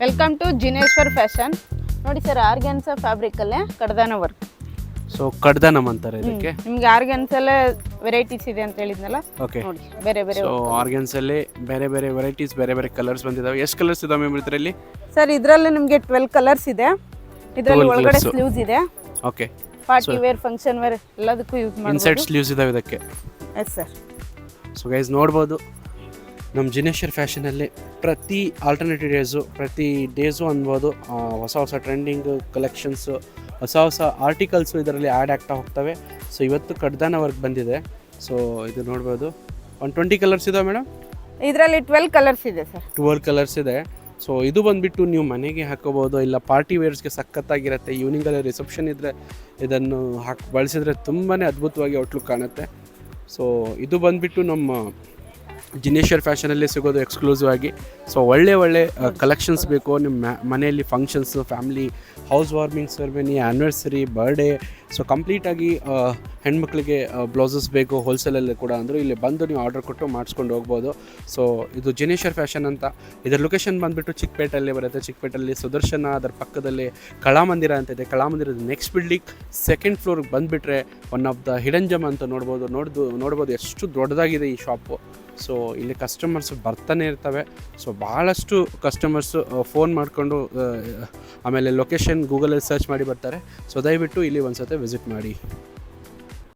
Welcome to Jineshwar fashion. ನೋಡಿ sir, organza ಫ್ಯಾಬ್ರಿಕಲ್ಲೇ ಕಡ್ದಾನ ವರ್ಕ್. ಸೊ ಕಡ್ದಾನಮ್ ಅಂತಾರೆ ಇದಕ್ಕೆ. ನಿಮ್ಗೆ ಆರ್ಗ್ಯಾನ್ಸಲ್ಲೇ ವೆರೈಟೀಸ್ ಇದೆ ಅಂತ ಹೇಳಿದ್ನಲ್ಲ, ಓಕೆ. ನೋಡಿ ಬೇರೆ ಬೇರೆ. ಸೊ ಆರ್ಗ್ಯಾನ್ಸಲ್ಲಿ ಬೇರೆ ಬೇರೆ ವೆರೈಟೀಸ್, ಬೇರೆ ಬೇರೆ ಕಲರ್ಸ್ ಬಂದಿದ್ದಾವೆ. ಎಷ್ಟು ಕಲರ್ಸ್ ಇದಾವೆ ಮ್ಯಾಮ್ ಇದರಲ್ಲಿ? ಸರ್ ಇದರಲ್ಲಿ ನಿಮಗೆ 12 ಕಲರ್ಸ್ ಇದೆ. ಇದರಲ್ಲಿ ಒಳಗಡೆ ಸ್ಲೀವ್ಸ್ ಇದೆ. Okay. Party wear, function wear ಎಲ್ಲದಕ್ಕೂ ಯೂಸ್ ಮಾಡ್ಬೋದು. ಇನ್ಸೈಡ್ ಸ್ಲೀವ್ಸ್ ಇದಾವೆ ಇದಕ್ಕೆ. Yes sir. ಸೊ ಗೈಸ್ ನೋಡ್ಬೋದು, ನಮ್ಮ ಜಿನೇಶ್ವರ್ ಫ್ಯಾಷನಲ್ಲಿ ಪ್ರತಿ ಆಲ್ಟರ್ನೇಟಿವ್ ಪ್ರತಿ ಡೇಸು ಅನ್ಬೋದು ಹೊಸ ಹೊಸ ಟ್ರೆಂಡಿಂಗ್ ಕಲೆಕ್ಷನ್ಸು, ಹೊಸ ಹೊಸ ಆರ್ಟಿಕಲ್ಸು ಇದರಲ್ಲಿ ಆ್ಯಡ್ ಆಗ್ತಾ ಹೋಗ್ತವೆ. ಸೊ ಇವತ್ತು ಕಡ್ದಾನ ವರ್ಕ್ ಬಂದಿದೆ. ಸೊ ಇದು ನೋಡ್ಬೋದು, 120 ಕಲರ್ಸ್ ಇದಾವೆ ಮೇಡಮ್. ಇದರಲ್ಲಿ 12 ಕಲರ್ಸ್ ಇದೆ ಸರ್. 12 ಕಲರ್ಸ್ ಇದೆ. ಸೊ ಇದು ಬಂದುಬಿಟ್ಟು ನೀವು ಮನೆಗೆ ಹಾಕೋಬೋದು, ಇಲ್ಲ ಪಾರ್ಟಿ ವೇರ್ಸ್ಗೆ ಸಖತ್ತಾಗಿರುತ್ತೆ. ಈವ್ನಿಂಗಲ್ಲಿ ರಿಸೆಪ್ಷನ್ ಇದ್ದರೆ ಇದನ್ನು ಬಳಸಿದ್ರೆ ತುಂಬಾ ಅದ್ಭುತವಾಗಿ ಔಟ್ಲುಕ್ ಕಾಣುತ್ತೆ. ಸೊ ಇದು ಬಂದುಬಿಟ್ಟು ನಮ್ಮ ಜಿನೇಶ್ವರ್ ಫ್ಯಾಷನಲ್ಲಿ ಸಿಗೋದು ಎಕ್ಸ್ಕ್ಲೂಸಿವ್ ಆಗಿ. ಸೊ ಒಳ್ಳೆ ಕಲೆಕ್ಷನ್ಸ್ ಬೇಕು ನಿಮ್ಮ ಮನೆಯಲ್ಲಿ functions, family, house warming ceremony, anniversary, birthday. So ಕಂಪ್ಲೀಟಾಗಿ ಹೆಣ್ಮಕ್ಳಿಗೆ ಬ್ಲೌಸಸ್ ಬೇಕು ಹೋಲ್ಸೇಲಲ್ಲಿ ಕೂಡ ಅಂದರು ಇಲ್ಲಿ ಬಂದು ನೀವು ಆರ್ಡರ್ ಕೊಟ್ಟು ಮಾಡಿಸ್ಕೊಂಡು ಹೋಗ್ಬೋದು. ಸೊ ಇದು ಜಿನೇಶ್ವರ್ ಫ್ಯಾಷನ್ ಅಂತ. ಇದರ ಲೊಕೇಶನ್ ಬಂದುಬಿಟ್ಟು ಚಿಕ್ಕಪೇಟೆಯಲ್ಲಿ ಬರುತ್ತೆ. ಚಿಕ್ಕಪೇಟೆಯಲ್ಲಿ ಸುದರ್ಶನ, ಅದರ ಪಕ್ಕದಲ್ಲಿ ಕಲಾಮಂದಿರ ಅಂತ ಇದೆ. ಕಲಾಮಂದಿರದ ನೆಕ್ಸ್ಟ್ ಬಿಲ್ಡಿಂಗ್ 2nd ಫ್ಲೋರ್ಗೆ ಬಂದುಬಿಟ್ರೆ ಒನ್ ಆಫ್ ದ ಹಿಡನ್ ಜಮ್ ಅಂತ ನೋಡ್ಬೋದು ಎಷ್ಟು ದೊಡ್ಡದಾಗಿದೆ ಈ ಶಾಪು. ಸೊ ಇಲ್ಲಿ ಕಸ್ಟಮರ್ಸ್ ಬರ್ತಾನೆ ಇರ್ತವೆ. ಸೊ ಭಾಳಷ್ಟು ಕಸ್ಟಮರ್ಸು ಫೋನ್ ಮಾಡಿಕೊಂಡು ಆಮೇಲೆ ಲೊಕೇಶನ್ ಗೂಗಲಲ್ಲಿ ಸರ್ಚ್ ಮಾಡಿ ಬರ್ತಾರೆ. ಸೊ ದಯವಿಟ್ಟು ಇಲ್ಲಿ ಒಂದು ಸತಿ ವಿಸಿಟ್ ಮಾಡಿ.